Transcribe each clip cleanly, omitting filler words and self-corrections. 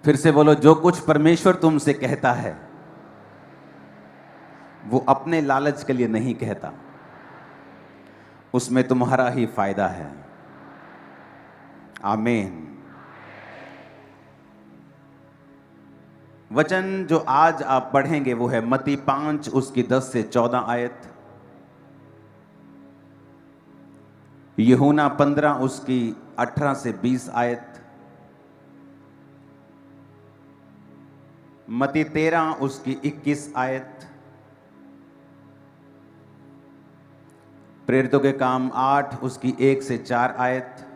फिर से बोलो, जो कुछ परमेश्वर तुमसे कहता है वो अपने लालच के लिए नहीं कहता, उसमें तुम्हारा ही फायदा है। आमीन। वचन जो आज आप पढ़ेंगे वो है मत्ती 5 उसकी 10 से 14 आयत, यूहन्ना 15 उसकी 18 से 20 आयत, मत्ती 13 उसकी 21 आयत, प्रेरितों के काम 8 उसकी 1 से 4 आयत,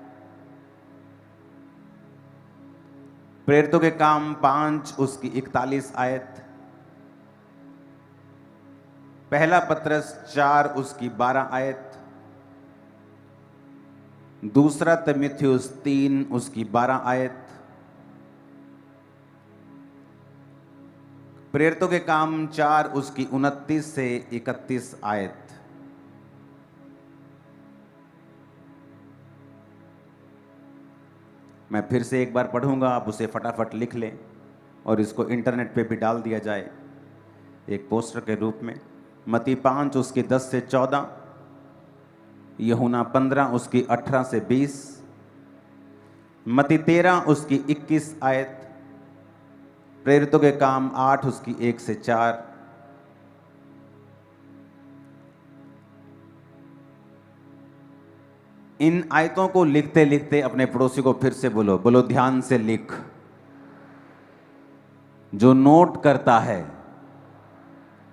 प्रेरितों के काम 5 उसकी 41 आयत, पहला पत्रस 4 उसकी 12 आयत, दूसरा तीमुथियुस 3 उसकी 12 आयत, प्रेरितों के काम 4 उसकी 29 से 31 आयत। मैं फिर से एक बार पढ़ूंगा, आप उसे फटाफट लिख लें और इसको इंटरनेट पे भी डाल दिया जाए एक पोस्टर के रूप में। मत्ती 5 उसकी 10 से 14, यूहन्ना 15 उसकी 18 से 20, मत्ती 13 उसकी 21 आयत, प्रेरितों के काम 8 उसकी 1 से 4, इन आयतों को लिखते लिखते अपने पड़ोसी को फिर से बोलो, बोलो ध्यान से लिख। जो नोट करता है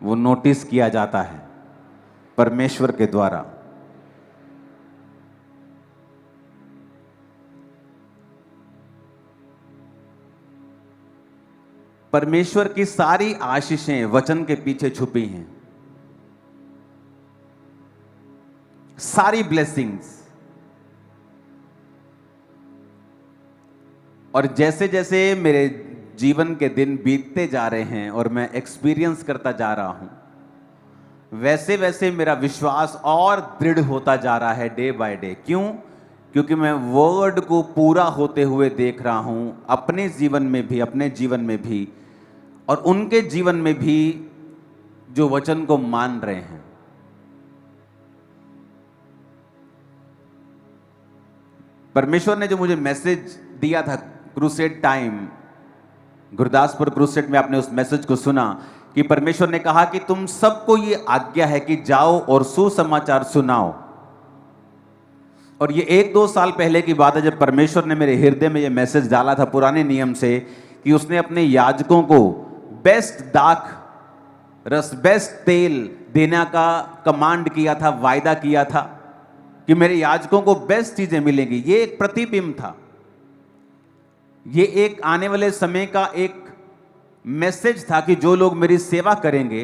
वो नोटिस किया जाता है परमेश्वर के द्वारा। परमेश्वर की सारी आशीषें वचन के पीछे छुपी हैं, सारी ब्लेसिंग्स। और जैसे जैसे मेरे जीवन के दिन बीतते जा रहे हैं और मैं एक्सपीरियंस करता जा रहा हूं, वैसे वैसे मेरा विश्वास और दृढ़ होता जा रहा है डे बाय डे। क्यों? क्योंकि मैं वर्ड को पूरा होते हुए देख रहा हूं अपने जीवन में भी, अपने जीवन में भी और उनके जीवन में भी जो वचन को मान रहे हैं। परमेश्वर ने जो मुझे मैसेज दिया था क्रूसेड टाइम, गुरदासपुर क्रूसेड में आपने उस मैसेज को सुना कि परमेश्वर ने कहा कि तुम सबको ये आज्ञा है कि जाओ और सुसमाचार सुनाओ। और ये 1-2 साल पहले की बात है जब परमेश्वर ने मेरे हृदय में ये मैसेज डाला था पुराने नियम से कि उसने अपने याजकों को बेस्ट दाख रस, बेस्ट तेल देने का कमांड किया था, वायदा किया था कि मेरे याजकों को बेस्ट चीजें मिलेंगी। ये एक प्रतिबिंब था, ये एक आने वाले समय का एक मैसेज था कि जो लोग मेरी सेवा करेंगे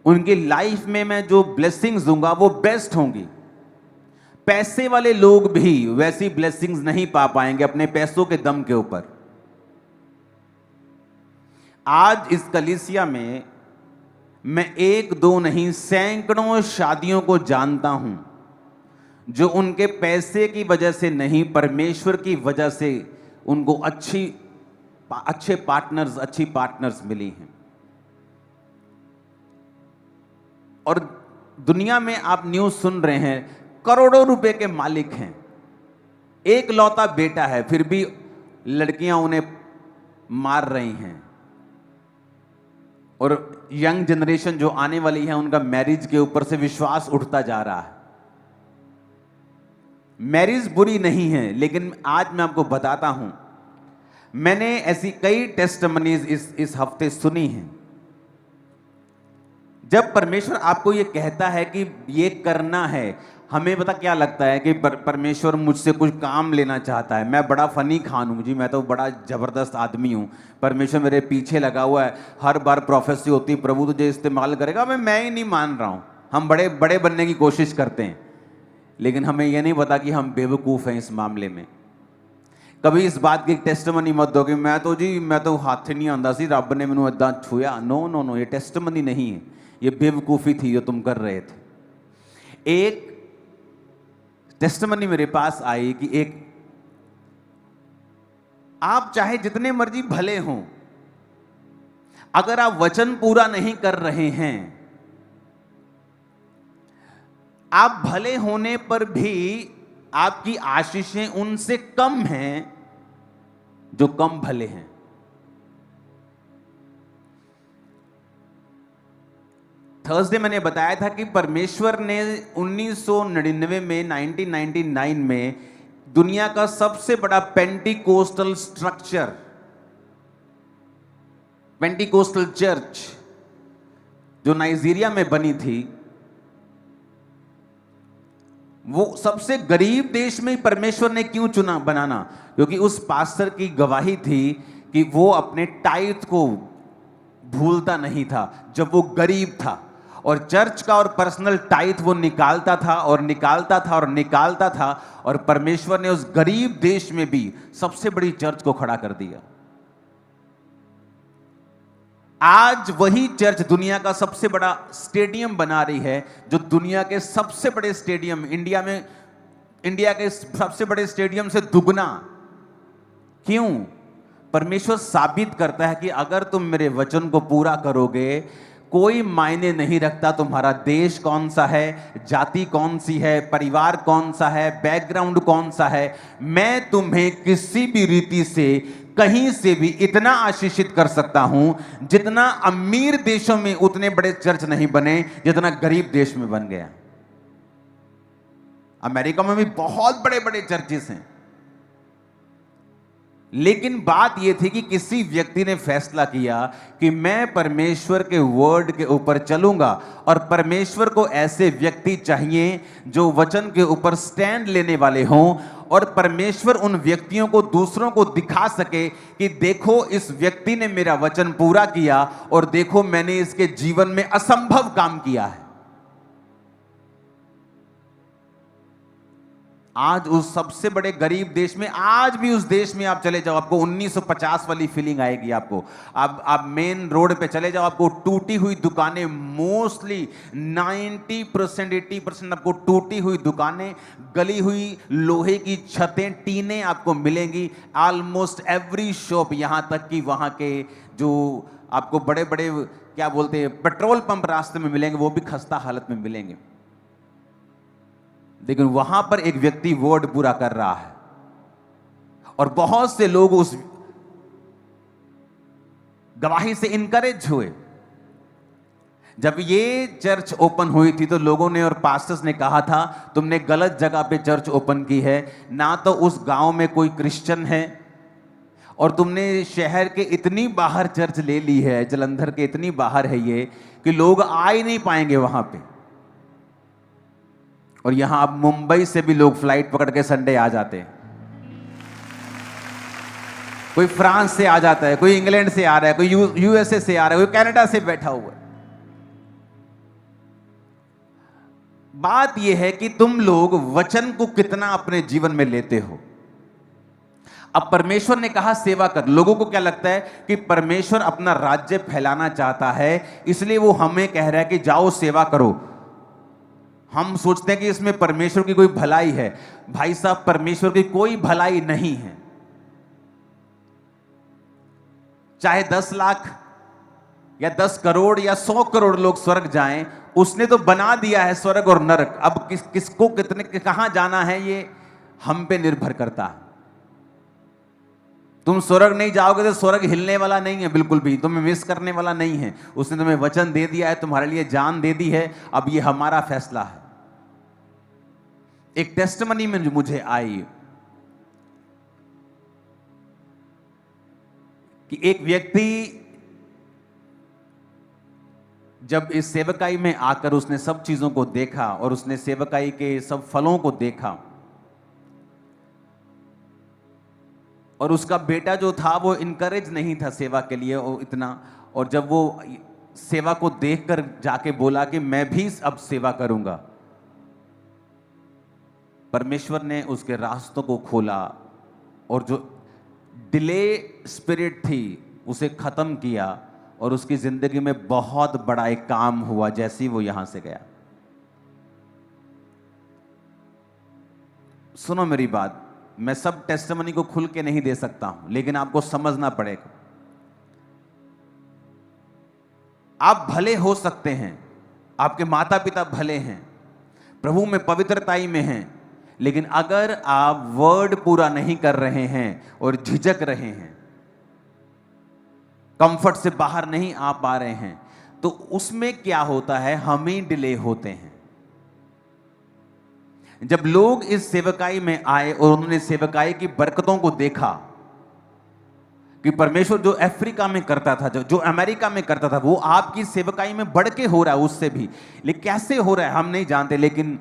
उनकी लाइफ में मैं जो ब्लेसिंग्स दूंगा वो बेस्ट होंगी। पैसे वाले लोग भी वैसी ब्लेसिंग्स नहीं पा पाएंगे अपने पैसों के दम के ऊपर। आज इस कलीसिया में मैं 1-2 नहीं सैकड़ों शादियों को जानता हूं जो उनके पैसे की वजह से नहीं, परमेश्वर की वजह से उनको अच्छे पार्टनर्स, अच्छी पार्टनर्स मिली हैं। और दुनिया में आप न्यूज़ सुन रहे हैं, करोड़ों रुपए के मालिक हैं, एक लौता बेटा है, फिर भी लड़कियां उन्हें मार रही हैं। और यंग जनरेशन जो आने वाली है उनका मैरिज के ऊपर से विश्वास उठता जा रहा है। मैरिज बुरी नहीं है, लेकिन आज मैं आपको बताता हूं, मैंने ऐसी कई टेस्टिमनीज इस हफ्ते सुनी हैं। जब परमेश्वर आपको ये कहता है कि ये करना है, हमें पता क्या लगता है कि परमेश्वर मुझसे कुछ काम लेना चाहता है। मैं बड़ा फनी खान हूं जी, मैं तो बड़ा जबरदस्त आदमी हूं, परमेश्वर मेरे पीछे लगा हुआ है। हर बार प्रोफेसी होती है, प्रभु तुझे इस्तेमाल करेगा। मैं ही नहीं मान रहा हूं। हम बड़े बड़े बनने की कोशिश करते हैं, लेकिन हमें यह नहीं पता कि हम बेवकूफ़ हैं इस मामले में। कभी इस बात की टेस्टिमनी मत दो कि मैं तो हाथ नहीं आंदा सी, रब ने मैनू इदां छुया। नो नो नो, ये टेस्टिमनी नहीं है, ये बेवकूफ़ी थी जो तुम कर रहे थे। एक टेस्टिमनी मेरे पास आई कि एक आप चाहे जितने मर्जी भले हों, अगर आप वचन पूरा नहीं कर रहे हैं, आप भले होने पर भी आपकी आशीषें उनसे कम हैं जो कम भले हैं। थर्सडे मैंने बताया था कि परमेश्वर ने 1999 में 1999 में दुनिया का सबसे बड़ा पेंटिकोस्टल स्ट्रक्चर, पेंटिकोस्टल चर्च जो नाइजीरिया में बनी थी, वो सबसे गरीब देश में परमेश्वर ने क्यों चुना बनाना? क्योंकि उस पास्टर की गवाही थी कि वो अपने टाइथ को भूलता नहीं था जब वो गरीब था, और चर्च का और पर्सनल टाइथ वो निकालता था और निकालता था और निकालता था, और परमेश्वर ने उस गरीब देश में भी सबसे बड़ी चर्च को खड़ा कर दिया। आज वही चर्च दुनिया का सबसे बड़ा स्टेडियम बना रही है, जो दुनिया के सबसे बड़े स्टेडियम, इंडिया के सबसे बड़े स्टेडियम से दुगना। क्यों? परमेश्वर साबित करता है कि अगर तुम मेरे वचन को पूरा करोगे, कोई मायने नहीं रखता तुम्हारा देश कौन सा है, जाति कौन सी है, परिवार कौन सा है, बैकग्राउंड कौन सा है, मैं तुम्हें किसी भी रीति से कहीं से भी इतना आशीषित कर सकता हूं जितना अमीर देशों में उतने बड़े चर्च नहीं बने जितना गरीब देश में बन गया। अमेरिका में भी बहुत बड़े बड़े चर्चेस हैं, लेकिन बात यह थी कि किसी व्यक्ति ने फैसला किया कि मैं परमेश्वर के वर्ड के ऊपर चलूंगा, और परमेश्वर को ऐसे व्यक्ति चाहिए जो वचन के ऊपर स्टैंड लेने वाले हों, और परमेश्वर उन व्यक्तियों को दूसरों को दिखा सके कि देखो इस व्यक्ति ने मेरा वचन पूरा किया, और देखो मैंने इसके जीवन में असंभव काम किया है। आज उस सबसे बड़े गरीब देश में, आज भी उस देश में आप चले जाओ, आपको 1950 वाली फीलिंग आएगी। आपको आप मेन रोड पे चले जाओ, आपको टूटी हुई दुकानें, मोस्टली 90% 80% आपको टूटी हुई दुकानें, गली हुई लोहे की छतें, टीनें आपको मिलेंगी। ऑलमोस्ट एवरी शॉप, यहां तक कि वहां के जो आपको बड़े बड़े क्या बोलते हैं पेट्रोल पंप रास्ते में मिलेंगे, वो भी खस्ता हालत में मिलेंगे। लेकिन वहां पर एक व्यक्ति वर्ड पूरा कर रहा है, और बहुत से लोग उस गवाही से इनकरेज हुए। जब ये चर्च ओपन हुई थी तो लोगों ने और पास्टर्स ने कहा था तुमने गलत जगह पे चर्च ओपन की है, ना तो उस गांव में कोई क्रिश्चियन है, और तुमने शहर के इतनी बाहर चर्च ले ली है, जलंधर के इतनी बाहर है ये कि लोग आ ही नहीं पाएंगे वहां पे। और यहां अब मुंबई से भी लोग फ्लाइट पकड़ के संडे आ जाते हैं, कोई फ्रांस से आ जाता है, कोई इंग्लैंड से आ रहा है, कोई यूएसए से आ रहा है, कोई कनाडा से बैठा हुआ है। बात यह है कि तुम लोग वचन को कितना अपने जीवन में लेते हो। अब परमेश्वर ने कहा सेवा कर। लोगों को क्या लगता है कि परमेश्वर अपना राज्य फैलाना चाहता है, इसलिए वो हमें कह रहा है कि जाओ सेवा करो। हम सोचते हैं कि इसमें परमेश्वर की कोई भलाई है। भाई साहब, परमेश्वर की कोई भलाई नहीं है। चाहे 10 लाख या 10 करोड़ या 100 करोड़ लोग स्वर्ग जाएं, उसने तो बना दिया है स्वर्ग और नरक। अब किसको कितने कहां जाना है ये हम पे निर्भर करता है। तुम स्वर्ग नहीं जाओगे तो स्वर्ग हिलने वाला नहीं है बिल्कुल भी, तुम्हें मिस करने वाला नहीं है। उसने तुम्हें वचन दे दिया है, तुम्हारे लिए जान दे दी है। अब ये हमारा फैसला है। एक टेस्टिमनी में मुझे आई कि एक व्यक्ति जब इस सेवकाई में आकर उसने सब चीजों को देखा और उसने सेवकाई के सब फलों को देखा, और उसका बेटा जो था वो इनकरेज नहीं था सेवा के लिए वो इतना, और जब वो सेवा को देखकर जाके बोला कि मैं भी अब सेवा करूंगा, परमेश्वर ने उसके रास्तों को खोला और जो डिले स्पिरिट थी उसे खत्म किया, और उसकी जिंदगी में बहुत बड़ा एक काम हुआ जैसे ही वो यहां से गया। सुनो मेरी बात, मैं सब टेस्टिमनी को खुल के नहीं दे सकता हूं, लेकिन आपको समझना पड़ेगा। आप भले हो सकते हैं, आपके माता पिता भले हैं, प्रभु में पवित्रताई में हैं, लेकिन अगर आप वर्ड पूरा नहीं कर रहे हैं और झिझक रहे हैं, कंफर्ट से बाहर नहीं आ पा रहे हैं, तो उसमें क्या होता है, हम ही डिले होते हैं। जब लोग इस सेवकाई में आए और उन्होंने सेवकाई की बरकतों को देखा कि परमेश्वर जो अफ्रीका में करता था, जो अमेरिका में करता था, वो आपकी सेवकाई में बढ़ के हो रहा है उससे भी। लेकिन कैसे हो रहा है हम नहीं जानते, लेकिन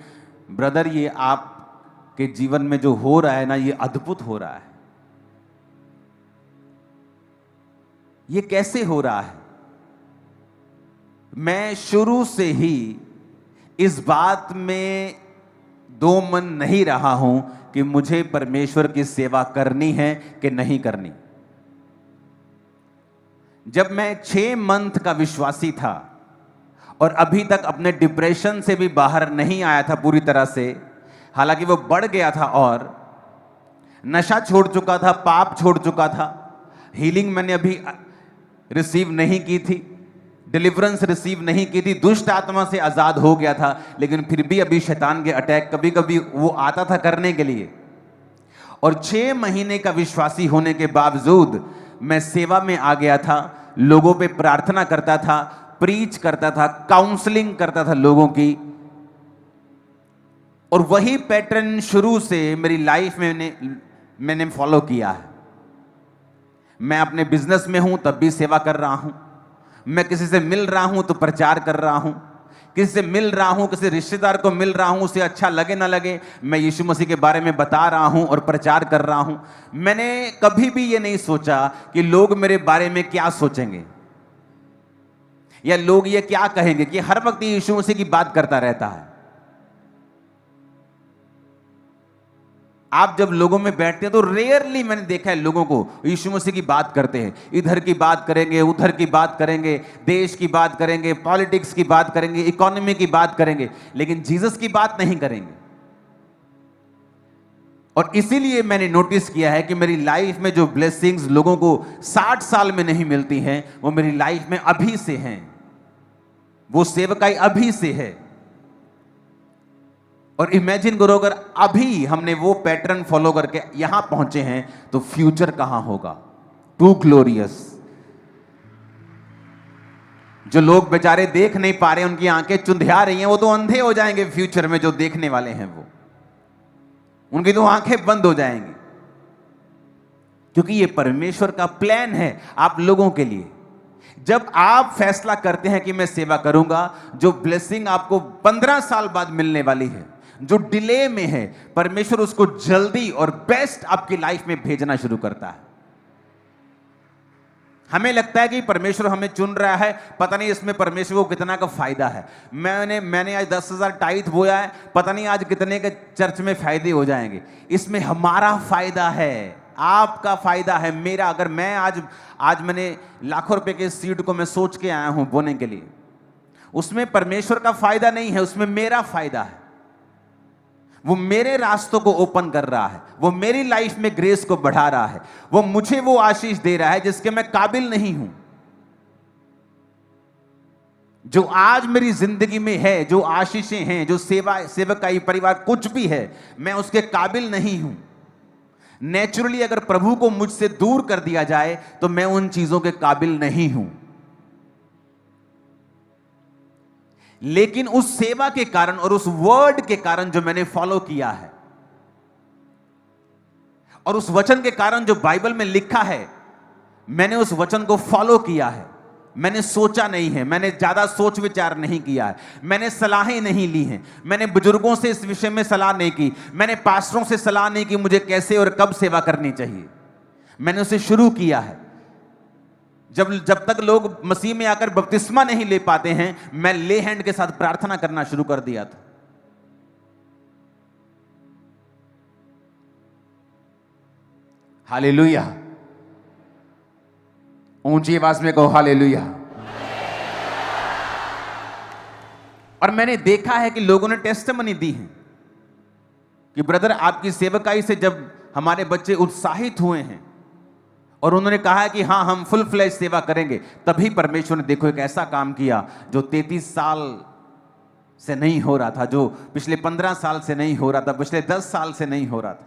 ब्रदर ये आपके जीवन में जो हो रहा है ना, ये अद्भुत हो रहा है। ये कैसे हो रहा है? मैं शुरू से ही इस बात में दो मन नहीं रहा हूं कि मुझे परमेश्वर की सेवा करनी है कि नहीं करनी। जब मैं 6 मंथ का विश्वासी था और अभी तक अपने डिप्रेशन से भी बाहर नहीं आया था पूरी तरह से, हालांकि वो बढ़ गया था और नशा छोड़ चुका था, पाप छोड़ चुका था, हीलिंग मैंने अभी रिसीव नहीं की थी, डिलीवरेंस रिसीव नहीं की थी, दुष्ट आत्मा से आजाद हो गया था, लेकिन फिर भी अभी शैतान के अटैक कभी कभी वो आता था करने के लिए। और 6 महीने का विश्वासी होने के बावजूद मैं सेवा में आ गया था, लोगों पे प्रार्थना करता था, प्रीच करता था, काउंसलिंग करता था लोगों की, और वही पैटर्न शुरू से मेरी लाइफ में मैंने फॉलो किया है। मैं अपने बिजनेस में हूं तब भी सेवा कर रहा हूं, मैं किसी से मिल रहा हूं तो प्रचार कर रहा हूं, किसी से मिल रहा हूं, किसी रिश्तेदार को मिल रहा हूं, उसे अच्छा लगे ना लगे, मैं यीशु मसीह के बारे में बता रहा हूं और प्रचार कर रहा हूं। मैंने कभी भी ये नहीं सोचा कि लोग मेरे बारे में क्या सोचेंगे या लोग ये क्या कहेंगे, कि हर वक्त यीशु मसीह की बात करता रहता है। आप जब लोगों में बैठते हैं तो रेयरली मैंने देखा है लोगों को यीशु मसीह की बात करते हैं। इधर की बात करेंगे, उधर की बात करेंगे, देश की बात करेंगे, पॉलिटिक्स की बात करेंगे, इकोनॉमी की बात करेंगे, लेकिन जीसस की बात नहीं करेंगे। और इसीलिए मैंने नोटिस किया है कि मेरी लाइफ में जो ब्लेसिंग्स लोगों को 60 साल में नहीं मिलती हैं, वो मेरी लाइफ में अभी से हैं, वो सेवकाई अभी से है। और इमेजिन करो अगर अभी हमने वो पैटर्न फॉलो करके यहां पहुंचे हैं तो फ्यूचर कहां होगा। Too glorious. जो लोग बेचारे देख नहीं पा रहे, उनकी आंखें चुंधिया रही हैं, वो तो अंधे हो जाएंगे फ्यूचर में। जो देखने वाले हैं वो, उनकी तो आंखें बंद हो जाएंगी, क्योंकि ये परमेश्वर का प्लान है आप लोगों के लिए। जब आप फैसला करते हैं कि मैं सेवा करूंगा, जो ब्लेसिंग आपको 15 साल बाद मिलने वाली है, जो डिले में है, परमेश्वर उसको जल्दी और बेस्ट आपकी लाइफ में भेजना शुरू करता है। हमें लगता है कि परमेश्वर हमें चुन रहा है, पता नहीं इसमें परमेश्वर को कितना का फायदा है। मैंने आज 10,000 टाइथ बोया है, पता नहीं आज कितने के चर्च में फायदे हो जाएंगे। इसमें हमारा फायदा है, आपका फायदा है, मेरा। अगर मैं आज मैंने लाखों रुपए के सीड को मैं सोच के आया हूं बोने के लिए, उसमें परमेश्वर का फायदा नहीं है, उसमें मेरा फायदा है। वो मेरे रास्तों को ओपन कर रहा है, वो मेरी लाइफ में ग्रेस को बढ़ा रहा है, वो मुझे वो आशीष दे रहा है जिसके मैं काबिल नहीं हूं। जो आज मेरी जिंदगी में है, जो आशीषें हैं, जो सेवकाई परिवार कुछ भी है, मैं उसके काबिल नहीं हूं। नेचुरली अगर प्रभु को मुझसे दूर कर दिया जाए तो मैं उन चीजों के काबिल नहीं हूं। लेकिन उस सेवा के कारण और उस वर्ड के कारण जो मैंने फॉलो किया है, और उस वचन के कारण जो बाइबल में लिखा है, मैंने उस वचन को फॉलो किया है। मैंने सोचा नहीं है, मैंने ज्यादा सोच विचार नहीं किया है, मैंने सलाहें नहीं ली हैं, मैंने बुजुर्गों से इस विषय में सलाह नहीं की, मैंने पास्टरों से सलाह नहीं की मुझे कैसे और कब सेवा करनी चाहिए। मैंने उसे शुरू किया है। जब तक लोग मसीह में आकर बपतिस्मा नहीं ले पाते हैं, मैं ले हैंड के साथ प्रार्थना करना शुरू कर दिया था। हालेलुया। ऊंची आवाज में कहो हालेलुया। और मैंने देखा है कि लोगों ने टेस्टिमनी दी है कि ब्रदर आपकी सेवकाई से जब हमारे बच्चे उत्साहित हुए हैं और उन्होंने कहा है कि हाँ हम फुल फ्लैश सेवा करेंगे, तभी परमेश्वर ने देखो एक ऐसा काम किया जो 33 साल से नहीं हो रहा था, जो पिछले 15 साल से नहीं हो रहा था, पिछले 10 साल से नहीं हो रहा था,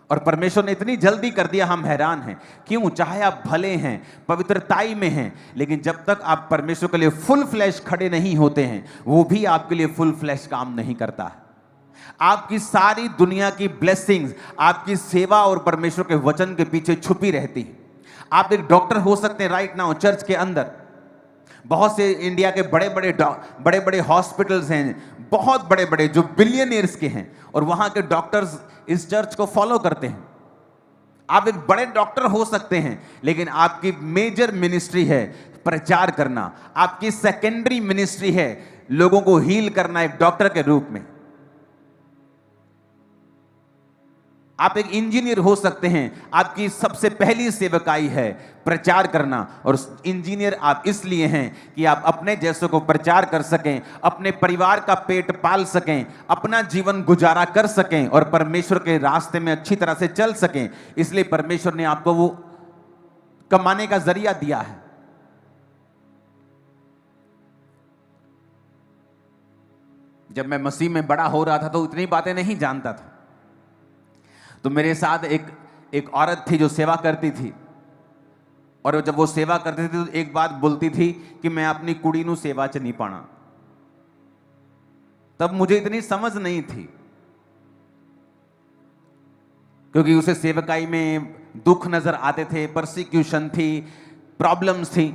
और परमेश्वर ने इतनी जल्दी कर दिया। हम हैरान हैं क्यों? चाहे आप भले हैं, पवित्रताई में हैं, लेकिन जब तक आप परमेश्वर के लिए फुल फ्लैश खड़े नहीं होते हैं, वो भी आपके लिए फुल फ्लैश काम नहीं करता है। आपकी सारी दुनिया की ब्लेसिंग्स आपकी सेवा और परमेश्वर के वचन के पीछे छुपी रहती है। आप एक डॉक्टर हो सकते हैं राइट नाउ चर्च के अंदर, बहुत से इंडिया के बड़े बड़े हॉस्पिटल्स हैं, बहुत बड़े बड़े जो बिलियनियर्स के हैं, और वहां के डॉक्टर्स इस चर्च को फॉलो करते हैं। आप एक बड़े डॉक्टर हो सकते हैं, लेकिन आपकी मेजर मिनिस्ट्री है प्रचार करना, आपकी सेकेंडरी मिनिस्ट्री है लोगों को हील करना एक डॉक्टर के रूप में। आप एक इंजीनियर हो सकते हैं, आपकी सबसे पहली सेवकाई है प्रचार करना, और इंजीनियर आप इसलिए हैं कि आप अपने जैसों को प्रचार कर सकें, अपने परिवार का पेट पाल सकें, अपना जीवन गुजारा कर सकें और परमेश्वर के रास्ते में अच्छी तरह से चल सकें। इसलिए परमेश्वर ने आपको वो कमाने का जरिया दिया है। जब मैं मसीह में बड़ा हो रहा था तो इतनी बातें नहीं जानता था, तो मेरे साथ एक औरत थी जो सेवा करती थी, और जब वो सेवा करती थी तो एक बात बोलती थी कि मैं अपनी कुड़ी नू सेवा च नहीं पाना। तब मुझे इतनी समझ नहीं थी, क्योंकि उसे सेवकाई में दुख नजर आते थे, परसिक्यूशन थी, प्रॉब्लम्स थी।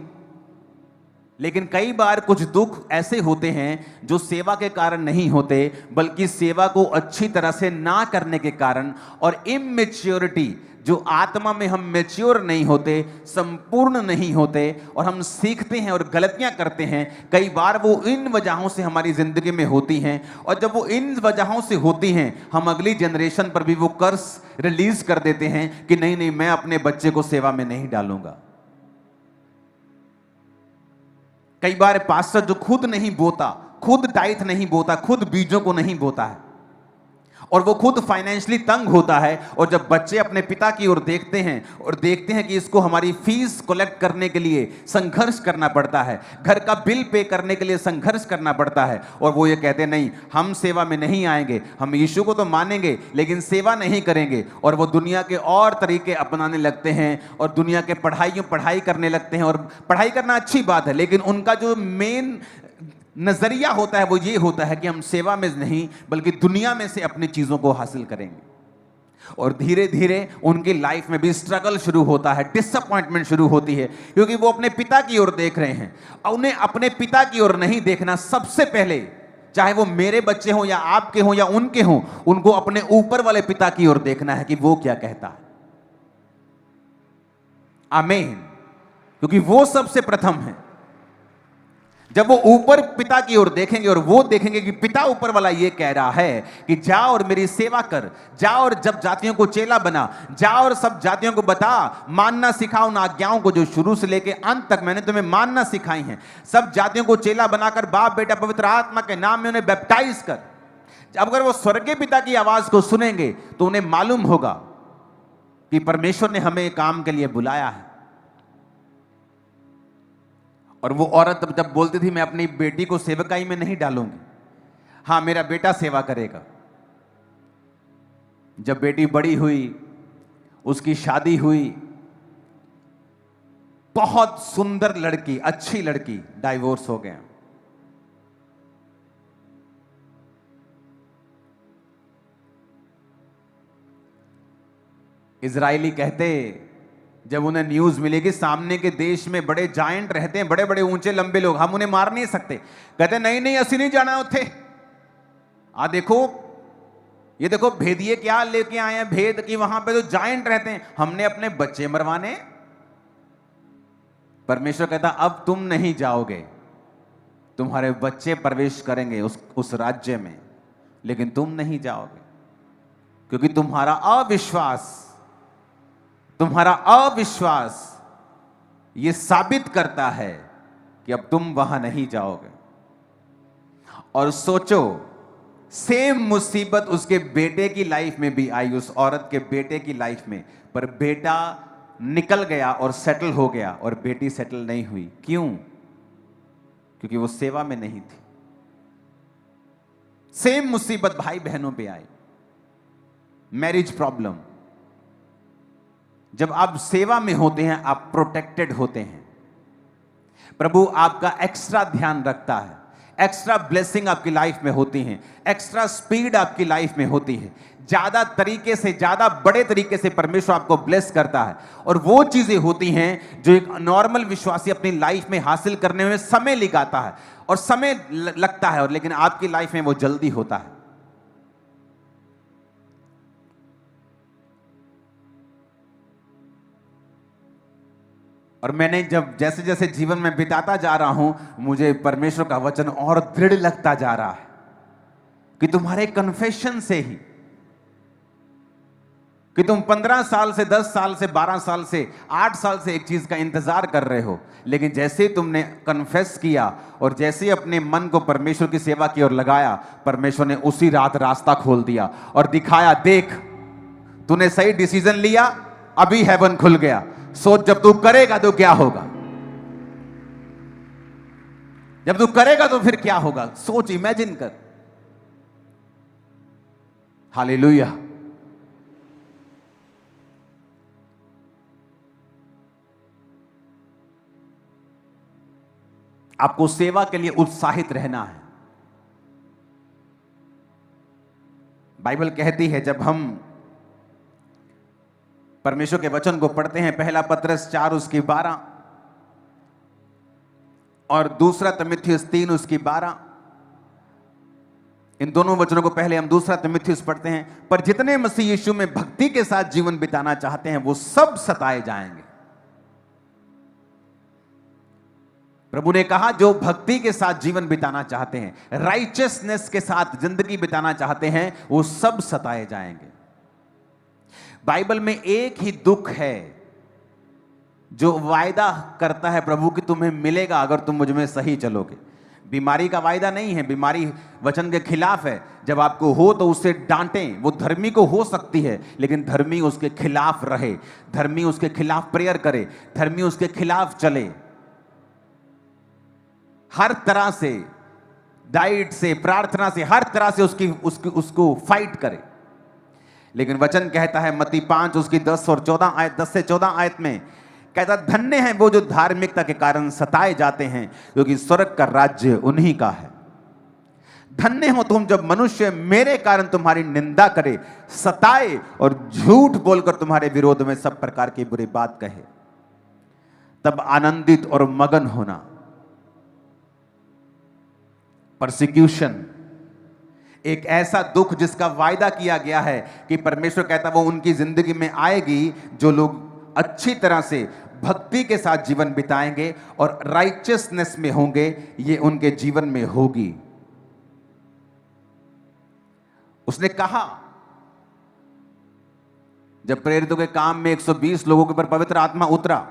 लेकिन कई बार कुछ दुख ऐसे होते हैं जो सेवा के कारण नहीं होते, बल्कि सेवा को अच्छी तरह से ना करने के कारण, और इमेच्योरिटी, जो आत्मा में हम मैच्योर नहीं होते, संपूर्ण नहीं होते, और हम सीखते हैं और गलतियां करते हैं। कई बार वो इन वजहों से हमारी जिंदगी में होती हैं, और जब वो इन वजहों से होती हैं, हम अगली जनरेशन पर भी वो कर्स रिलीज कर देते हैं कि नहीं नहीं, मैं अपने बच्चे को सेवा में नहीं डालूंगा। कई बार पास्टर जो खुद नहीं बोता, खुद टाइथ नहीं बोता, खुद बीजों को नहीं बोता है, और वो खुद फाइनेंशियली तंग होता है, और जब बच्चे अपने पिता की ओर देखते हैं और देखते हैं कि इसको हमारी फीस कलेक्ट करने के लिए संघर्ष करना पड़ता है, घर का बिल पे करने के लिए संघर्ष करना पड़ता है, और वो ये कहते हैं नहीं हम सेवा में नहीं आएंगे, हम यीशु को तो मानेंगे लेकिन सेवा नहीं करेंगे, और वो दुनिया के और तरीके अपनाने लगते हैं और दुनिया के पढ़ाई करने लगते हैं। और पढ़ाई करना अच्छी बात है, लेकिन उनका जो मेन नजरिया होता है वो ये होता है कि हम सेवा में नहीं बल्कि दुनिया में से अपनी चीजों को हासिल करेंगे, और धीरे धीरे उनकी लाइफ में भी स्ट्रगल शुरू होता है, डिसअपॉइंटमेंट शुरू होती है, क्योंकि वो अपने पिता की ओर देख रहे हैं। उन्हें अपने पिता की ओर नहीं देखना, सबसे पहले चाहे वो मेरे बच्चे हों या आपके हों या उनके हों, उनको अपने ऊपर वाले पिता की ओर देखना है कि वो क्या कहता है। आमीन। क्योंकि वो सबसे प्रथम है। जब वो ऊपर पिता की ओर देखेंगे और वो देखेंगे कि पिता ऊपर वाला ये कह रहा है कि जा और मेरी सेवा कर, जा और जब जातियों को चेला बना, जा और सब जातियों को बता, मानना सिखा उन आज्ञाओं को जो शुरू से लेकर अंत तक मैंने तुम्हें मानना सिखाई हैं, सब जातियों को चेला बनाकर बाप बेटा पवित्र आत्मा के नाम में उन्हें बैप्टाइज कर। अगर वो स्वर्गीय पिता की आवाज को सुनेंगे तो उन्हें मालूम होगा कि परमेश्वर ने हमें काम के लिए बुलाया है। और वो औरत जब बोलती थी मैं अपनी बेटी को सेवकाई में नहीं डालूंगी, हां मेरा बेटा सेवा करेगा। जब बेटी बड़ी हुई, उसकी शादी हुई, बहुत सुंदर लड़की, अच्छी लड़की, डाइवोर्स हो गया। इजरायली कहते, जब उन्हें न्यूज मिली कि सामने के देश में बड़े जायंट रहते हैं, बड़े बड़े ऊंचे लंबे लोग, हम उन्हें मार नहीं सकते, कहते नहीं नहीं असि नहीं जाना उठे। देखो ये देखो भेदिए क्या लेके आए हैं, भेद कि वहां पे तो जायंट रहते हैं, हमने अपने बच्चे मरवाने। परमेश्वर कहता अब तुम नहीं जाओगे, तुम्हारे बच्चे प्रवेश करेंगे उस राज्य में, लेकिन तुम नहीं जाओगे, क्योंकि तुम्हारा अविश्वास ये साबित करता है कि अब तुम वहां नहीं जाओगे। और सोचो, सेम मुसीबत उसके बेटे की लाइफ में भी आई, उस औरत के बेटे की लाइफ में, पर बेटा निकल गया और सेटल हो गया और बेटी सेटल नहीं हुई। क्यों? क्योंकि वो सेवा में नहीं थी। सेम मुसीबत भाई बहनों पे आई, मैरिज प्रॉब्लम। जब आप सेवा में होते हैं आप प्रोटेक्टेड होते हैं, प्रभु आपका एक्स्ट्रा ध्यान रखता है, एक्स्ट्रा ब्लेसिंग आपकी लाइफ में होती है, एक्स्ट्रा स्पीड आपकी लाइफ में होती है, ज्यादा तरीके से, ज्यादा बड़े तरीके से परमेश्वर आपको ब्लेस करता है। और वो चीजें होती हैं जो एक नॉर्मल विश्वासी अपनी लाइफ में हासिल करने में समय लगाता है और समय लगता है, और लेकिन आपकी लाइफ में वो जल्दी होता है। और मैंने जब जैसे जैसे जीवन में बिताता जा रहा हूं, मुझे परमेश्वर का वचन और दृढ़ लगता जा रहा है कि तुम्हारे कन्फेशन से ही, कि तुम 15 साल से, 10 साल से, 12 साल से, 8 साल से एक चीज का इंतजार कर रहे हो, लेकिन जैसे ही तुमने कन्फेस किया और जैसे ही अपने मन को परमेश्वर की सेवा की ओर लगाया, परमेश्वर ने उसी रात रास्ता खोल दिया और दिखाया, देख तूने सही डिसीजन लिया, अभी हेवन खुल गया, सोच जब तू करेगा तो क्या होगा, जब तू करेगा तो फिर क्या होगा, सोच, इमेजिन कर। हालेलुया। आपको सेवा के लिए उत्साहित रहना है। बाइबल कहती है, जब हम परमेश्वर के वचन को पढ़ते हैं, पहला पत्रस 4 उसकी 12 और दूसरा तीमुथियुस 3 उसकी 12, इन दोनों वचनों को पहले हम दूसरा तीमुथियुस पढ़ते हैं। पर जितने मसीह यीशु में भक्ति के साथ जीवन बिताना चाहते हैं वो सब सताए जाएंगे। प्रभु ने कहा, जो भक्ति के साथ जीवन बिताना चाहते हैं, राइचियसनेस के साथ जिंदगी बिताना चाहते हैं, वो सब सताए जाएंगे। बाइबल में एक ही दुख है जो वायदा करता है प्रभु कि तुम्हें मिलेगा अगर तुम मुझ में सही चलोगे। बीमारी का वायदा नहीं है, बीमारी वचन के खिलाफ है। जब आपको हो तो उसे डांटें, वो धर्मी को हो सकती है, लेकिन धर्मी उसके खिलाफ रहे, धर्मी उसके खिलाफ प्रेयर करे, धर्मी उसके खिलाफ चले, हर तरह से, डाइट से, प्रार्थना से, हर तरह से उसको फाइट करे। लेकिन वचन कहता है मत्ती 5 उसकी 10 और 14 आयत, 10 से 14 आयत में कहता, धन्य हैं वो जो धार्मिकता के कारण सताए जाते हैं, क्योंकि स्वर्ग का राज्य उन्हीं का है। धन्य हो तुम जब मनुष्य मेरे कारण तुम्हारी निंदा करे, सताए और झूठ बोलकर तुम्हारे विरोध में सब प्रकार की बुरी बात कहे, तब आनंदित और मगन होना। परसिक्यूशन एक ऐसा दुख जिसका वायदा किया गया है कि परमेश्वर कहता वो उनकी जिंदगी में आएगी जो लोग अच्छी तरह से भक्ति के साथ जीवन बिताएंगे और राइचियसनेस में होंगे, ये उनके जीवन में होगी। उसने कहा, जब प्रेरितों के काम में 120 लोगों के ऊपर पवित्र आत्मा उतरा,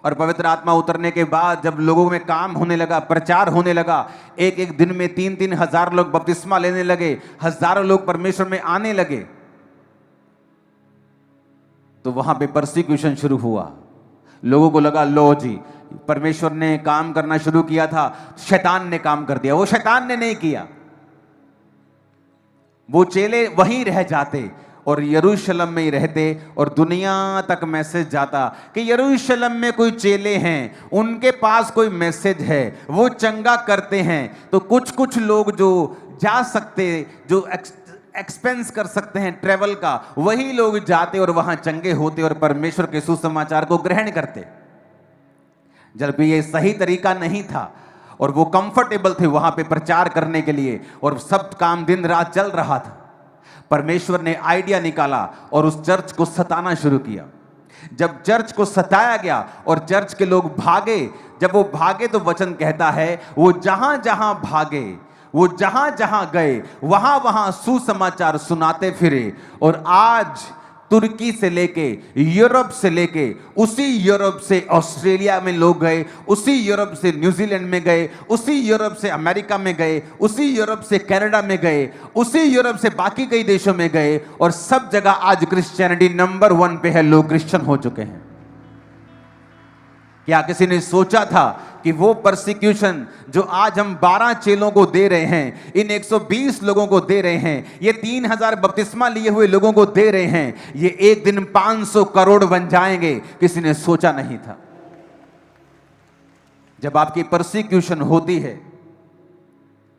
और पवित्र आत्मा उतरने के बाद जब लोगों में काम होने लगा, प्रचार होने लगा, एक एक दिन में 3-3 हजार लोग बपतिस्मा लेने लगे, हजारों लोग परमेश्वर में आने लगे, तो वहां पे परसिक्यूशन शुरू हुआ। लोगों को लगा, लो जी, परमेश्वर ने काम करना शुरू किया था, शैतान ने काम कर दिया। वो शैतान ने नहीं किया, वो चेले वहीं रह जाते और यरूशलेम में ही रहते और दुनिया तक मैसेज जाता कि यरूशलेम में कोई चेले हैं, उनके पास कोई मैसेज है, वो चंगा करते हैं। तो कुछ कुछ लोग जो जा सकते, जो एक्सपेंस कर सकते हैं ट्रेवल का, वही लोग जाते और वहां चंगे होते और परमेश्वर के सुसमाचार को ग्रहण करते। जबकि ये सही तरीका नहीं था और वो कंफर्टेबल थे वहां पे प्रचार करने के लिए, और सब काम दिन रात चल रहा था। परमेश्वर ने आइडिया निकाला और उस चर्च को सताना शुरू किया। जब चर्च को सताया गया और चर्च के लोग भागे, जब वो भागे तो वचन कहता है वो जहां जहां भागे, वो जहां जहां गए, वहां वहां सुसमाचार सुनाते फिरे। और आज तुर्की से लेके, यूरोप से लेके, उसी यूरोप से ऑस्ट्रेलिया में लोग गए, उसी यूरोप से न्यूजीलैंड में गए, उसी यूरोप से अमेरिका में गए, उसी यूरोप से कनाडा में गए, उसी यूरोप से बाकी कई देशों में गए, और सब जगह आज क्रिश्चियनिटी नंबर 1 पे है। लोग क्रिश्चियन हो चुके हैं। क्या किसी ने सोचा था कि वो परसिक्यूशन जो आज हम 12 चेलों को दे रहे हैं, इन 120 लोगों को दे रहे हैं, ये 3000 बपतिस्मा लिए हुए लोगों को दे रहे हैं, ये एक दिन 500 करोड़ बन जाएंगे? किसी ने सोचा नहीं था। जब आपकी परसिक्यूशन होती है,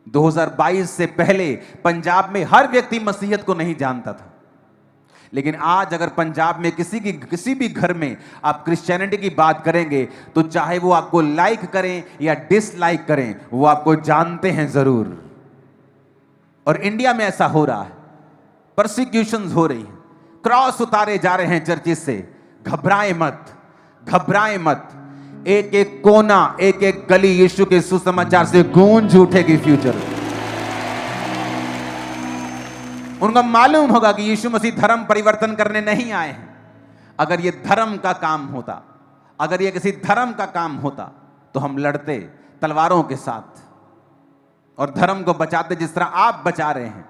2022 से पहले पंजाब में हर व्यक्ति मसीहत को नहीं जानता था, लेकिन आज अगर पंजाब में किसी भी घर में आप क्रिश्चियनिटी की बात करेंगे, तो चाहे वो आपको लाइक करें या डिसलाइक करें, वो आपको जानते हैं जरूर। और इंडिया में ऐसा हो रहा है, परसिक्यूशंस हो रही हैं, क्रॉस उतारे जा रहे हैं चर्चिस से। घबराएं मत, घबराएं मत। एक एक कोना, एक एक गली यीशु के सुसमाचार से गूंज उठेगी फ्यूचर। उनको मालूम होगा कि यीशु मसीह धर्म परिवर्तन करने नहीं आए हैं। अगर ये धर्म का काम होता, अगर ये किसी धर्म का काम होता, तो हम लड़ते तलवारों के साथ और धर्म को बचाते जिस तरह आप बचा रहे हैं।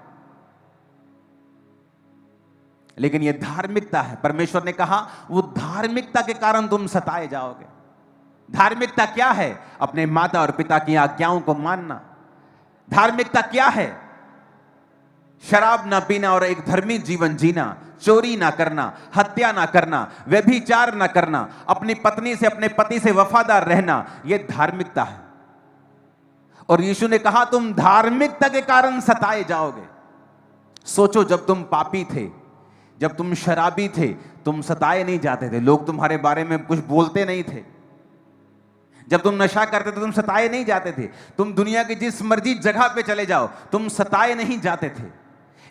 लेकिन ये धार्मिकता है। परमेश्वर ने कहा वो धार्मिकता के कारण तुम सताए जाओगे। धार्मिकता क्या है? अपने माता और पिता की आज्ञाओं को मानना। धार्मिकता क्या है? शराब ना पीना और एक धर्मी जीवन जीना, चोरी ना करना, हत्या ना करना, व्यभिचार ना करना, अपनी पत्नी से, अपने पति से वफादार रहना, यह धार्मिकता है। और यीशु ने कहा तुम धार्मिकता के कारण सताए जाओगे। सोचो, जब तुम पापी थे, जब तुम शराबी थे, तुम सताए नहीं जाते थे, लोग तुम्हारे बारे में कुछ बोलते नहीं थे। जब तुम नशा करते थे, तुम सताए नहीं जाते थे। तुम दुनिया की जिस मर्जी जगह पे चले जाओ, तुम सताए नहीं जाते थे।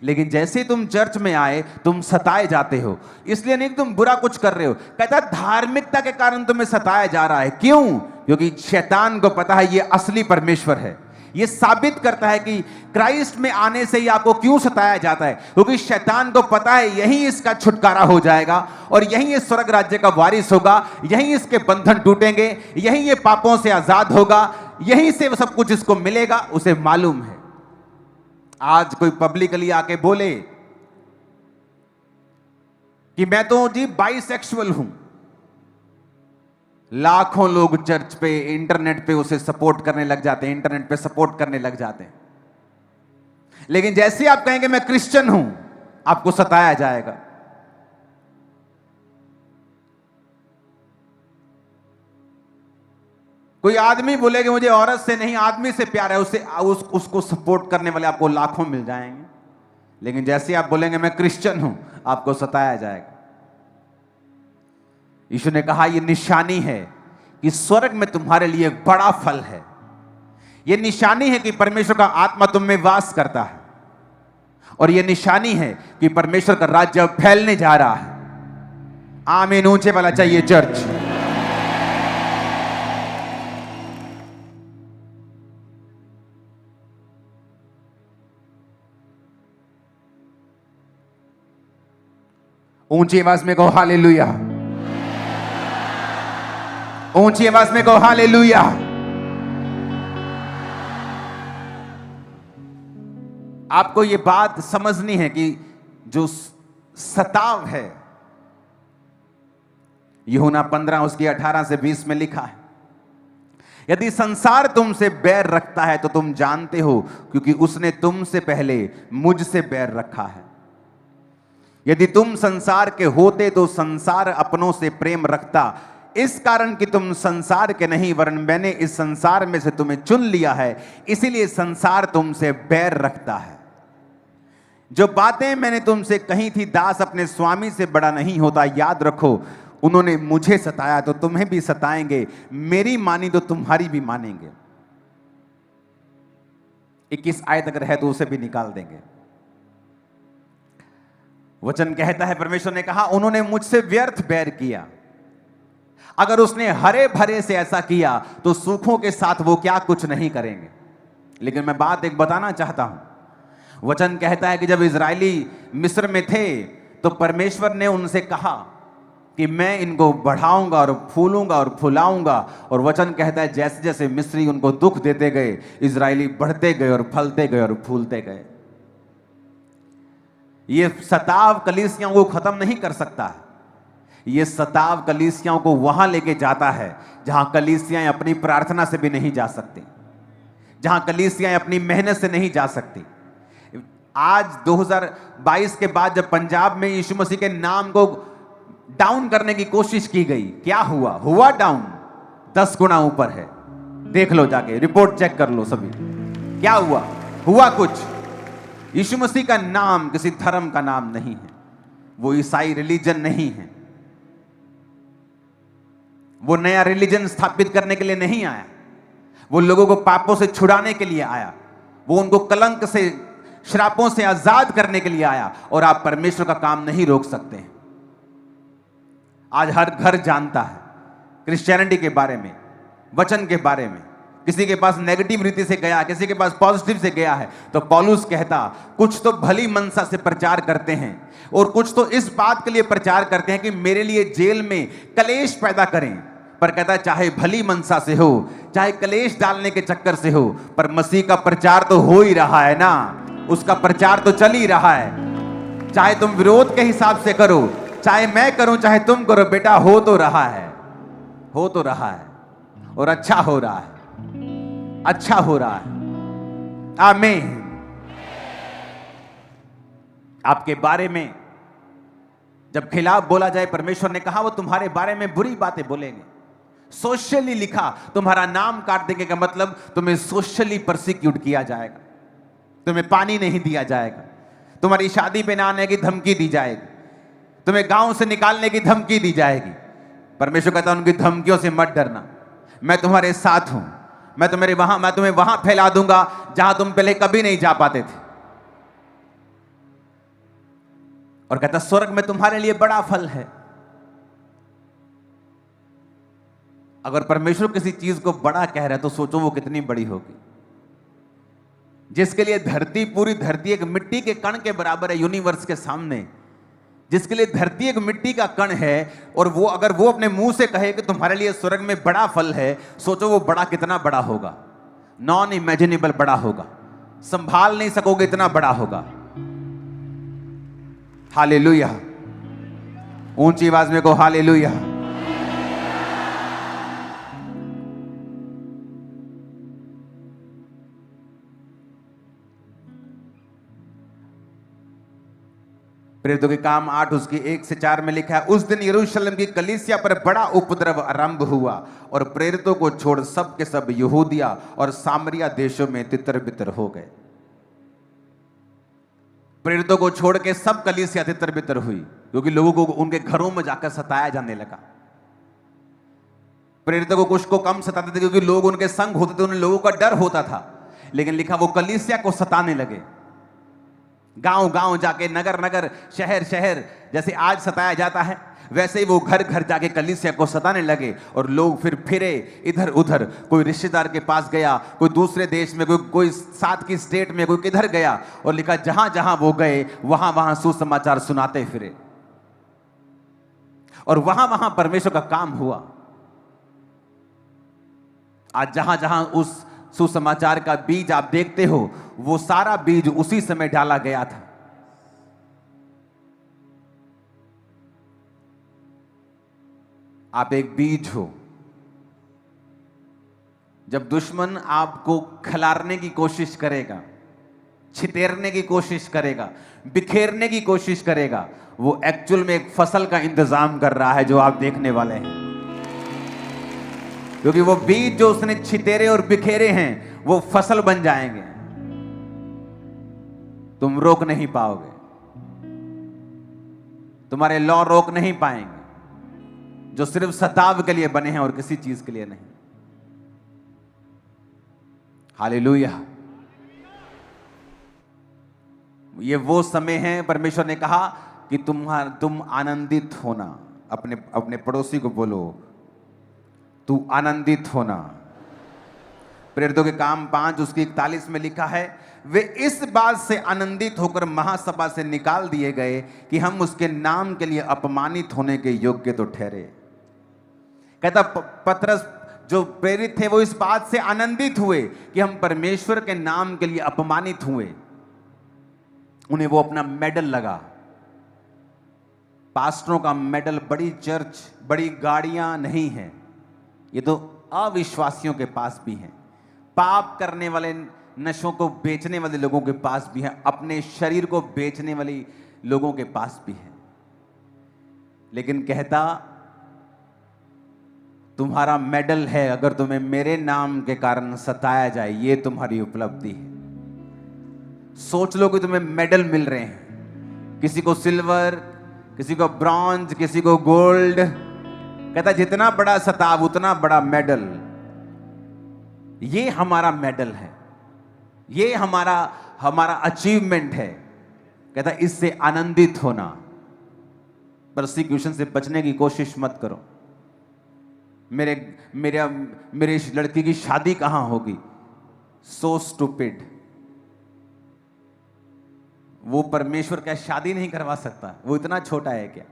लेकिन जैसे ही तुम चर्च में आए, तुम सताए जाते हो। इसलिए नहीं कि तुम बुरा कुछ कर रहे हो, कहता धार्मिकता के कारण तुम्हें सताया जा रहा है। क्यों? क्योंकि शैतान को पता है ये असली परमेश्वर है। ये साबित करता है कि क्राइस्ट में आने से ही आपको क्यों सताया जाता है, क्योंकि शैतान को पता है यही इसका छुटकारा हो जाएगा और यही इस स्वर्ग राज्य का वारिस होगा, यही इसके बंधन टूटेंगे, यही ये पापों से आजाद होगा, यही से सब कुछ इसको मिलेगा। उसे मालूम है। आज कोई पब्लिकली आके बोले कि मैं तो जी बाइसेक्सुअल हूं, लाखों लोग चर्च पे, इंटरनेट पे उसे सपोर्ट करने लग जाते हैं, इंटरनेट पे सपोर्ट करने लग जाते हैं। लेकिन जैसे आप कहेंगे मैं क्रिश्चियन हूं, आपको सताया जाएगा। कोई आदमी बोले कि मुझे औरत से नहीं आदमी से प्यार है, उसको सपोर्ट करने वाले आपको लाखों मिल जाएंगे। लेकिन जैसे आप बोलेंगे मैं क्रिश्चियन हूं, आपको सताया जाएगा। यीशु ने कहा यह निशानी है कि स्वर्ग में तुम्हारे लिए बड़ा फल है। यह निशानी है कि परमेश्वर का आत्मा तुम में वास करता है, और यह निशानी है कि परमेश्वर का राज्य फैलने जा रहा है। आमीन ऊंचे वाला चाहिए चर्च। ऊंची आवाज में कहो हालेलुया, ऊंची आवाज में कहो हालेलुया। आपको यह बात समझनी है कि जो सताव है, यूहन्ना 15 उसकी 18 से 20 में लिखा है, यदि संसार तुमसे बैर रखता है तो तुम जानते हो, क्योंकि उसने तुमसे पहले मुझसे बैर रखा है। यदि तुम संसार के होते तो संसार अपनों से प्रेम रखता, इस कारण कि तुम संसार के नहीं वरन मैंने इस संसार में से तुम्हें चुन लिया है, इसीलिए संसार तुमसे बैर रखता है। जो बातें मैंने तुमसे कही थी, दास अपने स्वामी से बड़ा नहीं होता, याद रखो उन्होंने मुझे सताया तो तुम्हें भी सताएंगे, मेरी मानी तो तुम्हारी भी मानेंगे। 21 आयत अगर है तो उसे भी निकाल देंगे। वचन कहता है, परमेश्वर ने कहा उन्होंने मुझसे व्यर्थ बैर किया। अगर उसने हरे भरे से ऐसा किया तो सूखों के साथ वो क्या कुछ नहीं करेंगे। लेकिन मैं बात एक बताना चाहता हूं। वचन कहता है कि जब इजरायली मिस्र में थे तो परमेश्वर ने उनसे कहा कि मैं इनको बढ़ाऊंगा और फूलूंगा और फुलाऊंगा। और वचन कहता है जैसे जैसे मिस्री उनको दुख देते गए, इजरायली बढ़ते गए और फलते गए और फूलते गए। ये सताव कलीसियाओं को खत्म नहीं कर सकता है, ये सताव कलीसियाओं को वहां लेके जाता है जहां कलीसियाएं अपनी प्रार्थना से भी नहीं जा सकती, जहां कलीसियाएं अपनी मेहनत से नहीं जा सकती। आज 2022 के बाद जब पंजाब में यीशु मसीह के नाम को डाउन करने की कोशिश की गई, क्या हुआ? हुआ डाउन 10 गुना ऊपर है। देख लो, जाके रिपोर्ट चेक कर लो सभी, क्या हुआ? हुआ कुछ। यीशु मसीह का नाम किसी धर्म का नाम नहीं है, वो ईसाई रिलीजन नहीं है, वो नया रिलीजन स्थापित करने के लिए नहीं आया, वो लोगों को पापों से छुड़ाने के लिए आया, वो उनको कलंक से, श्रापों से आजाद करने के लिए आया। और आप परमेश्वर का काम नहीं रोक सकते हैं। आज हर घर जानता है क्रिश्चियनिटी के बारे में, वचन के बारे में। किसी के पास नेगेटिव रीति से गया, किसी के पास पॉजिटिव से गया है, तो पौलुस कहता कुछ तो भली मनसा से प्रचार करते हैं और कुछ तो इस बात के लिए प्रचार करते हैं कि मेरे लिए जेल में कलेश पैदा करें। पर कहता है चाहे भली मनसा से हो, चाहे कलेश डालने के चक्कर से हो, पर मसीह का प्रचार तो हो ही रहा है ना, उसका प्रचार तो चल ही रहा है। चाहे तुम विरोध के हिसाब से करो, चाहे मैं करूं, चाहे तुम करो, बेटा हो तो रहा है, हो तो रहा है और अच्छा हो रहा है, अच्छा हो रहा है। आमीन। आपके बारे में जब खिलाफ बोला जाए, परमेश्वर ने कहा वो तुम्हारे बारे में बुरी बातें बोलेंगे। सोशली लिखा, तुम्हारा नाम काट देंगे का मतलब तुम्हें सोशली परसिक्यूट किया जाएगा, तुम्हें पानी नहीं दिया जाएगा, तुम्हारी शादी पे ना आने की धमकी दी जाएगी, तुम्हें गांव से निकालने की धमकी दी जाएगी। परमेश्वर कहता है उनकी धमकियों से मत डरना, मैं तुम्हारे साथ हूं, मैं तुम्हें वहां फैला दूंगा जहां तुम पहले कभी नहीं जा पाते थे। और कहता स्वर्ग में तुम्हारे लिए बड़ा फल है। अगर परमेश्वर किसी चीज को बड़ा कह रहा है तो सोचो वो कितनी बड़ी होगी। जिसके लिए धरती, पूरी धरती एक मिट्टी के कण के बराबर है यूनिवर्स के सामने, जिसके लिए धरती एक मिट्टी का कण है, और वो अगर वो अपने मुंह से कहे कि तुम्हारे लिए स्वर्ग में बड़ा फल है, सोचो वो बड़ा कितना बड़ा होगा। नॉन इमेजिनेबल बड़ा होगा, संभाल नहीं सकोगे इतना बड़ा होगा। हालेलुया, ऊंची आवाज में को हालेलुया। प्रेरितों के काम 8 उसकी 1 से 4 में लिखा है, उस दिन यरूशलेम की कलीसिया पर बड़ा उपद्रव आरंभ हुआ और प्रेरितों को छोड़ सब के सब यहूदिया और सामरिया देशों में तितर बितर हो गए। प्रेरितों को छोड़ के सब कलीसिया तितर बितर हुई, क्योंकि लोगों को उनके घरों में जाकर सताया जाने लगा। प्रेरितों को कुछ को कम सताते थे क्योंकि लोग उनके संग होते थे, उन लोगों का डर होता था, लेकिन लिखा वो कलीसिया को सताने लगे। गांव गांव जाके, नगर नगर, शहर शहर, जैसे आज सताया जाता है वैसे ही वो घर घर जाके कलीसिया को सताने लगे। और लोग फिर फिरे इधर उधर, कोई रिश्तेदार के पास गया, कोई दूसरे देश में, कोई साथ की स्टेट में, कोई किधर गया, और लिखा जहां जहां वो गए वहां वहां सुसमाचार सुनाते फिरे और वहां वहां परमेश्वर का काम हुआ। आज जहां जहां उस सुसमाचार का बीज आप देखते हो, वो सारा बीज उसी समय डाला गया था। आप एक बीज हो। जब दुश्मन आपको खिलारने की कोशिश करेगा, छितेरने की कोशिश करेगा, बिखेरने की कोशिश करेगा, वो एक्चुअल में एक फसल का इंतजाम कर रहा है जो आप देखने वाले हैं। क्योंकि वो बीज जो उसने छितेरे और बिखेरे हैं वो फसल बन जाएंगे, तुम रोक नहीं पाओगे, तुम्हारे लॉ रोक नहीं पाएंगे, जो सिर्फ सताव के लिए बने हैं और किसी चीज के लिए नहीं। हालेलुया। ये वो समय है, परमेश्वर ने कहा कि तुम आनंदित होना। अपने पड़ोसी को बोलो, तू आनंदित होना, प्रेरितों के काम 5 उसकी 41 में लिखा है, वे इस बात से आनंदित होकर महासभा से निकाल दिए गए कि हम उसके नाम के लिए अपमानित होने के योग्य तो ठहरे। कहता पतरस जो प्रेरित थे वो इस बात से आनंदित हुए कि हम परमेश्वर के नाम के लिए अपमानित हुए। उन्हें वो अपना मेडल लगा। पास्टरों का मेडल बड़ी चर्च, बड़ी गाड़ियां नहीं है, ये तो अविश्वासियों के पास भी है, पाप करने वाले, नशों को बेचने वाले लोगों के पास भी है, अपने शरीर को बेचने वाले लोगों के पास भी है। लेकिन कहता तुम्हारा मेडल है, अगर तुम्हें मेरे नाम के कारण सताया जाए, ये तुम्हारी उपलब्धि है। सोच लो कि तुम्हें मेडल मिल रहे हैं, किसी को सिल्वर, किसी को ब्रॉन्ज, किसी को गोल्ड। कहता जितना बड़ा सताव उतना बड़ा मेडल। ये हमारा मेडल है, ये हमारा अचीवमेंट है। कहता इससे आनंदित होना। परसिक्यूशन से बचने की कोशिश मत करो। मेरे इस लड़की की शादी कहां होगी? So stupid. वो परमेश्वर क्या शादी नहीं करवा सकता? वो इतना छोटा है क्या?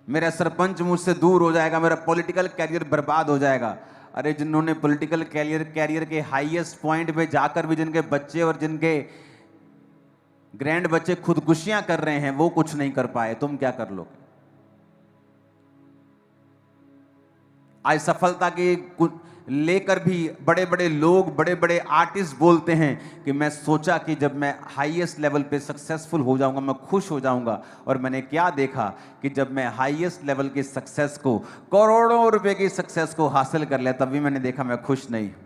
मेरा सरपंच मुझसे दूर हो जाएगा, मेरा पॉलिटिकल कैरियर बर्बाद हो जाएगा। अरे जिन्होंने पॉलिटिकल कैरियर के हाईएस्ट पॉइंट पे जाकर भी जिनके बच्चे और जिनके ग्रैंड बच्चे खुदकुशियां कर रहे हैं, वो कुछ नहीं कर पाए, तुम क्या कर लोगे? आज सफलता के लेकर भी बड़े बड़े लोग, बड़े बड़े आर्टिस्ट बोलते हैं कि मैं सोचा कि जब मैं हाईएस्ट लेवल पे सक्सेसफुल हो जाऊंगा मैं खुश हो जाऊंगा। और मैंने क्या देखा कि जब मैं हाईएस्ट लेवल की सक्सेस को, करोड़ों रुपए की सक्सेस को हासिल कर लिया, तब भी मैंने देखा मैं खुश नहीं हूं।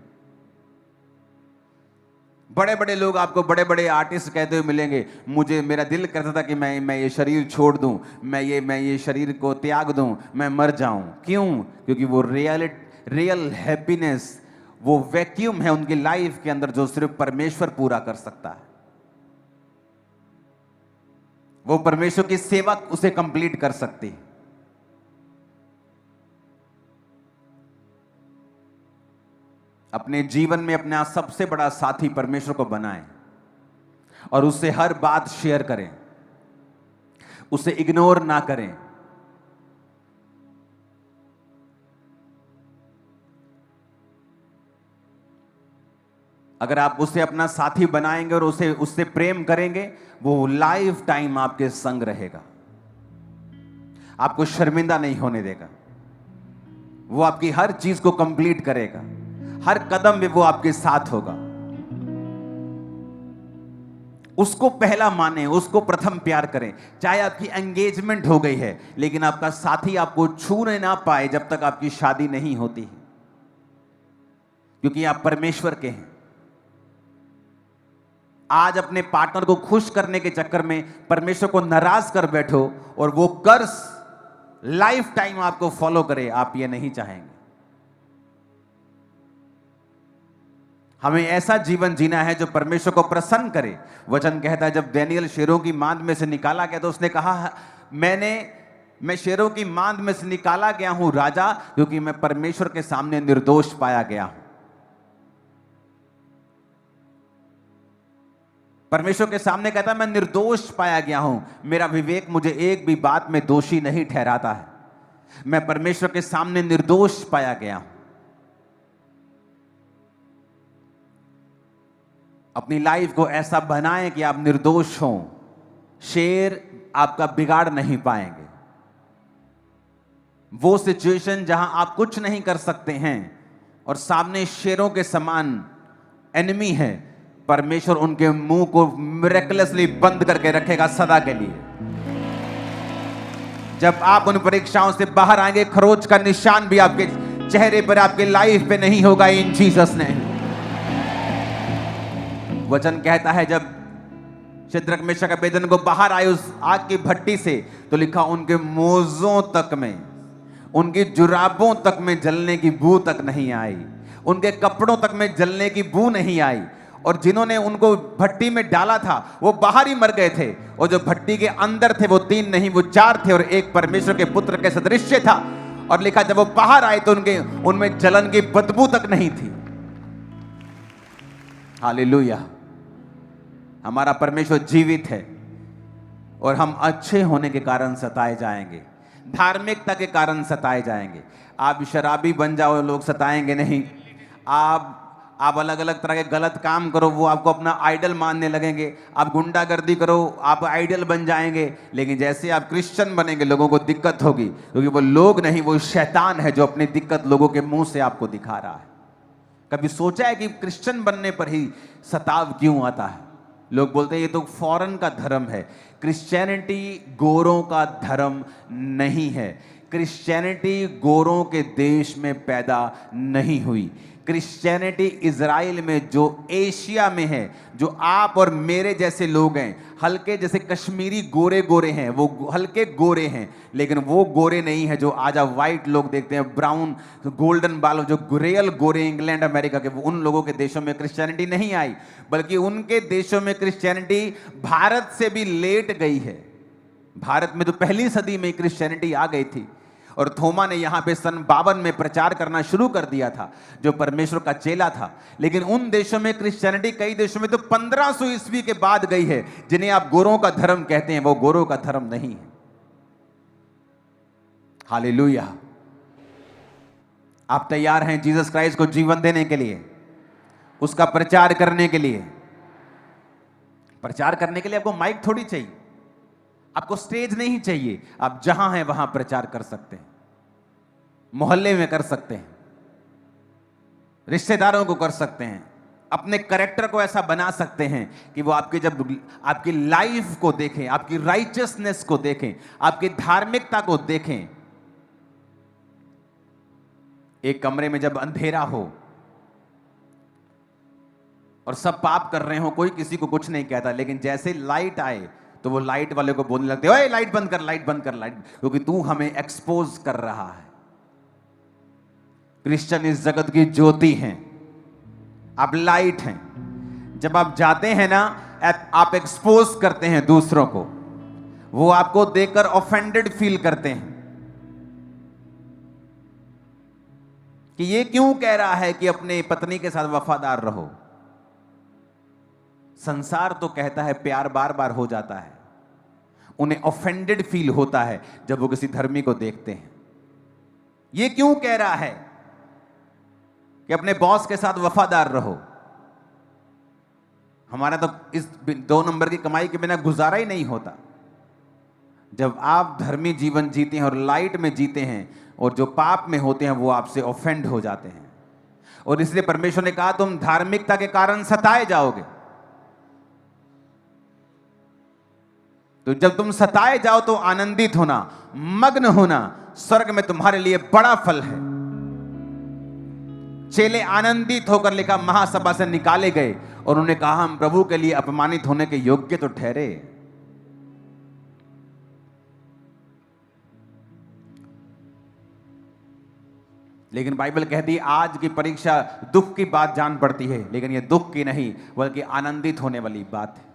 बड़े बड़े लोग आपको, बड़े बड़े आर्टिस्ट कहते हुए मिलेंगे, मुझे मेरा दिल करता था कि मैं ये शरीर छोड़ दूं, मैं ये शरीर को त्याग दूं, मैं मर जाऊं। क्यों? क्योंकि वो रियल हैप्पीनेस, वो वैक्यूम है उनकी लाइफ के अंदर जो सिर्फ परमेश्वर पूरा कर सकता है। वो परमेश्वर की सेवा उसे कंप्लीट कर सकती है। अपने जीवन में अपना सबसे बड़ा साथी परमेश्वर को बनाएं और उससे हर बात शेयर करें, उसे इग्नोर ना करें। अगर आप उसे अपना साथी बनाएंगे और उससे प्रेम करेंगे, वो लाइफ टाइम आपके संग रहेगा, आपको शर्मिंदा नहीं होने देगा। वो आपकी हर चीज को कंप्लीट करेगा, हर कदम में वो आपके साथ होगा। उसको पहला माने, उसको प्रथम प्यार करें। चाहे आपकी एंगेजमेंट हो गई है, लेकिन आपका साथी आपको छूने ना पाए जब तक आपकी शादी नहीं होती है, क्योंकि आप परमेश्वर के हैं। आज अपने पार्टनर को खुश करने के चक्कर में परमेश्वर को नाराज कर बैठो और वो कर्स लाइफ टाइम आपको फॉलो करे, आप ये नहीं चाहेंगे। हमें ऐसा जीवन जीना है जो परमेश्वर को प्रसन्न करे। वचन कहता है जब दानियेल शेरों की मांद में से निकाला गया तो उसने कहा, मैं शेरों की मांद में से निकाला गया हूं राजा, क्योंकि मैं परमेश्वर के सामने निर्दोष पाया गया हूं। परमेश्वर के सामने कहता है मैं निर्दोष पाया गया हूं, मेरा विवेक मुझे एक भी बात में दोषी नहीं ठहराता है, मैं परमेश्वर के सामने निर्दोष पाया गया हूं। अपनी लाइफ को ऐसा बनाएं कि आप निर्दोष हों। शेर आपका बिगाड़ नहीं पाएंगे। वो सिचुएशन जहां आप कुछ नहीं कर सकते हैं और सामने शेरों के समान एनिमी है, परमेश्वर उनके मुंह को मिरेकलसली बंद करके रखेगा सदा के लिए। जब आप उन परीक्षाओं से बाहर आएंगे, खरोच का निशान भी आपके चेहरे पर, आपके लाइफ पे नहीं होगा, इन जीसस ने। वचन कहता है जब शद्रक मेशक अबेदनगो बाहर आए उस आग की भट्टी से, तो लिखा उनके मोजों तक में, उनकी जुराबों तक में जलने की बू तक नहीं आई, उनके कपड़ों तक में जलने की बू नहीं आई। और जिन्होंने उनको भट्टी में डाला था वो बाहर ही मर गए थे, और जो भट्टी के अंदर थे वो 3 नहीं वो 4 थे, और एक परमेश्वर के पुत्र के सदृश्य था। और लिखा जब वो बाहर आए तो उनके उनमें जलन की बदबू तक नहीं थी। हालेलुया। हमारा परमेश्वर जीवित है और हम अच्छे होने के कारण सताए जाएंगे, धार्मिकता के कारण सताए जाएंगे। आप शराबी बन जाओ, लोग सताएंगे नहीं। आप अलग अलग तरह के गलत काम करो, वो आपको अपना आइडल मानने लगेंगे। आप गुंडागर्दी करो, आप आइडल बन जाएंगे। लेकिन जैसे आप क्रिश्चियन बनेंगे, लोगों को दिक्कत होगी, क्योंकि वो लोग नहीं, वो शैतान है जो अपनी दिक्कत लोगों के मुंह से आपको दिखा रहा है। कभी सोचा है कि क्रिश्चियन बनने पर ही सताव क्यों आता है? लोग बोलते हैं ये तो फॉरेन का धर्म है। क्रिश्चियनिटी गोरों का धर्म नहीं है। क्रिश्चियनिटी गोरों के देश में पैदा नहीं हुई। क्रिश्चियनिटी इज़राइल में, जो एशिया में है, जो आप और मेरे जैसे लोग हैं, हल्के जैसे कश्मीरी गोरे गोरे हैं, वो हल्के गोरे हैं, लेकिन वो गोरे नहीं है जो आज आप वाइट लोग देखते हैं, ब्राउन गोल्डन बाल, जो रियल गोरे इंग्लैंड अमेरिका के, वो उन लोगों के देशों में क्रिश्चियनिटी नहीं आई, बल्कि उनके देशों में क्रिश्चियनिटी भारत से भी लेट गई है। भारत में तो पहली सदी में क्रिश्चियनिटी आ गई थी और थोमा ने यहां पे सन 52 में प्रचार करना शुरू कर दिया था, जो परमेश्वर का चेला था। लेकिन उन देशों में क्रिश्चियनिटी, कई देशों में तो 1500 ईस्वी के बाद गई है। जिन्हें आप गोरों का धर्म कहते हैं, वो गोरों का धर्म नहीं है। हालेलुया। आप तैयार हैं जीसस क्राइस्ट को जीवन देने के लिए, उसका प्रचार करने के लिए? प्रचार करने के लिए आपको माइक थोड़ी चाहिए, आपको स्टेज नहीं चाहिए। आप जहां हैं वहां प्रचार कर सकते हैं, मोहल्ले में कर सकते हैं, रिश्तेदारों को कर सकते हैं, अपने कैरेक्टर को ऐसा बना सकते हैं कि वो आपके, जब आपकी लाइफ को देखें, आपकी राइचियसनेस को देखें, आपकी धार्मिकता को देखें। एक कमरे में जब अंधेरा हो और सब पाप कर रहे हो, कोई किसी को कुछ नहीं कहता, लेकिन जैसे लाइट आए तो वो लाइट वाले को बोलने लगते, ओए लाइट बंद कर, लाइट बंद कर, लाइट, क्योंकि तू हमें एक्सपोज कर रहा है। क्रिश्चियन इस जगत की ज्योति हैं, आप लाइट हैं। जब आप जाते हैं ना, आप एक्सपोज करते हैं दूसरों को, वो आपको देखकर ऑफेंडेड फील करते हैं कि ये क्यों कह रहा है कि अपने पत्नी के साथ वफादार रहो। संसार तो कहता है प्यार बार बार हो जाता है, उन्हें ऑफेंडेड फील होता है जब वो किसी धर्मी को देखते हैं। ये क्यों कह रहा है कि अपने बॉस के साथ वफादार रहो? हमारा तो इस 2 नंबर की कमाई के बिना गुजारा ही नहीं होता। जब आप धर्मी जीवन जीते हैं और लाइट में जीते हैं, और जो पाप में होते हैं वो आपसे ऑफेंड हो जाते हैं। और इसलिए परमेश्वर ने कहा तुम धार्मिकता के कारण सताए जाओगे। तो जब तुम सताए जाओ तो आनंदित होना, मग्न होना, स्वर्ग में तुम्हारे लिए बड़ा फल है। चेले आनंदित होकर, लिखा, महासभा से निकाले गए और उन्होंने कहा हम प्रभु के लिए अपमानित होने के योग्य तो ठहरे। लेकिन बाइबल कहती है आज की परीक्षा दुख की बात जान पड़ती है, लेकिन यह दुख की नहीं बल्कि आनंदित होने वाली बात है।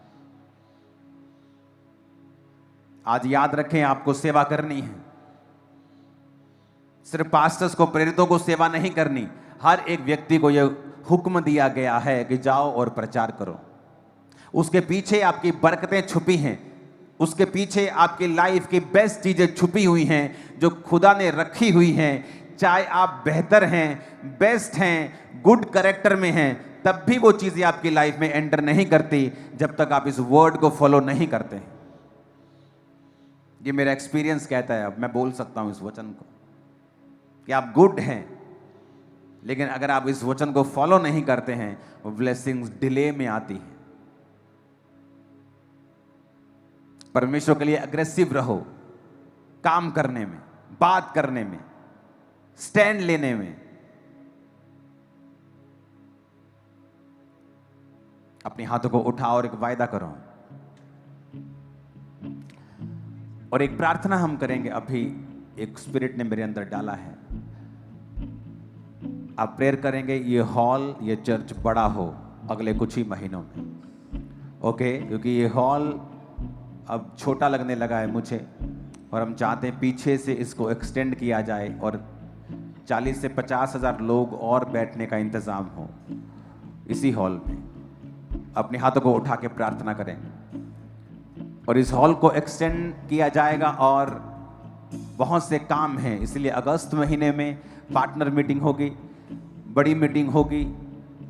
आज याद रखें, आपको सेवा करनी है। सिर्फ पास्टर्स को, प्रेरितों को सेवा नहीं करनी, हर एक व्यक्ति को यह हुक्म दिया गया है कि जाओ और प्रचार करो। उसके पीछे आपकी बरकतें छुपी हैं, उसके पीछे आपकी लाइफ की बेस्ट चीजें छुपी हुई हैं जो खुदा ने रखी हुई हैं। चाहे आप बेहतर हैं, बेस्ट हैं, गुड कैरेक्टर में हैं, तब भी वो चीजें आपकी लाइफ में एंटर नहीं करती जब तक आप इस वर्ड को फॉलो नहीं करते। ये मेरा एक्सपीरियंस कहता है, अब मैं बोल सकता हूं इस वचन को, कि आप गुड हैं, लेकिन अगर आप इस वचन को फॉलो नहीं करते हैं, वो ब्लेसिंग्स डिले में आती है। परमेश्वर के लिए अग्रेसिव रहो, काम करने में, बात करने में, स्टैंड लेने में। अपने हाथों को उठाओ और एक वायदा करो, और एक प्रार्थना हम करेंगे। अभी एक स्पिरिट ने मेरे अंदर डाला है, आप प्रेयर करेंगे ये हॉल, ये चर्च बड़ा हो अगले कुछ ही महीनों में, ओके? क्योंकि ये हॉल अब छोटा लगने लगा है मुझे, और हम चाहते हैं पीछे से इसको एक्सटेंड किया जाए और 40 से 50 हज़ार लोग और बैठने का इंतज़ाम हो इसी हॉल में। अपने हाथों को उठा के प्रार्थना करें और इस हॉल को एक्सटेंड किया जाएगा। और बहुत से काम हैं, इसलिए अगस्त महीने में पार्टनर मीटिंग होगी, बड़ी मीटिंग होगी।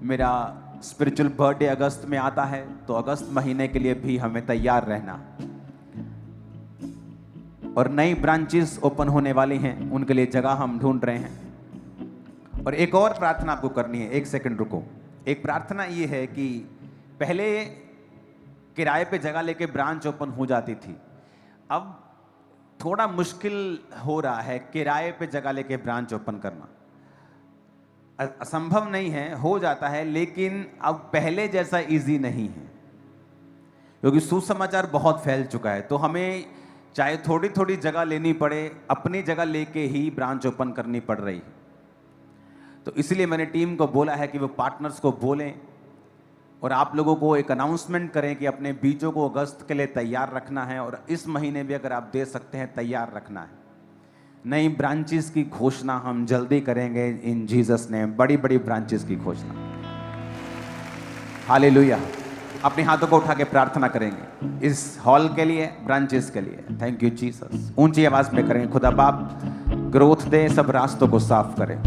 मेरा स्पिरिचुअल बर्थडे अगस्त में आता है, तो अगस्त महीने के लिए भी हमें तैयार रहना। और नई ब्रांचेस ओपन होने वाली हैं, उनके लिए जगह हम ढूंढ रहे हैं। और एक और प्रार्थना आपको करनी है, एक सेकंड रुको। एक प्रार्थना ये है कि पहले किराए पे जगह लेके ब्रांच ओपन हो जाती थी, अब थोड़ा मुश्किल हो रहा है किराए पे जगह लेके ब्रांच ओपन करना। असंभव नहीं है, हो जाता है, लेकिन अब पहले जैसा इजी नहीं है, क्योंकि सुसमाचार बहुत फैल चुका है। तो हमें चाहे थोड़ी थोड़ी जगह लेनी पड़े, अपनी जगह लेके ही ब्रांच ओपन करनी पड़ रही है। तो इसलिए मैंने टीम को बोला है कि वो पार्टनर्स को बोलें और आप लोगों को एक अनाउंसमेंट करें कि अपने बीजों को अगस्त के लिए तैयार रखना है, और इस महीने भी अगर आप दे सकते हैं तैयार रखना है। नई ब्रांचेस की घोषणा हम जल्दी करेंगे इन जीसस नेम, बड़ी बड़ी ब्रांचेस की घोषणा। हालेलुया। अपने हाथों को उठा के प्रार्थना करेंगे इस हॉल के लिए, ब्रांचेस के लिए। Thank you Jesus. ऊंची आवाज में करेंगे, खुदा बाप ग्रोथ दे, सब रास्तों को साफ करें।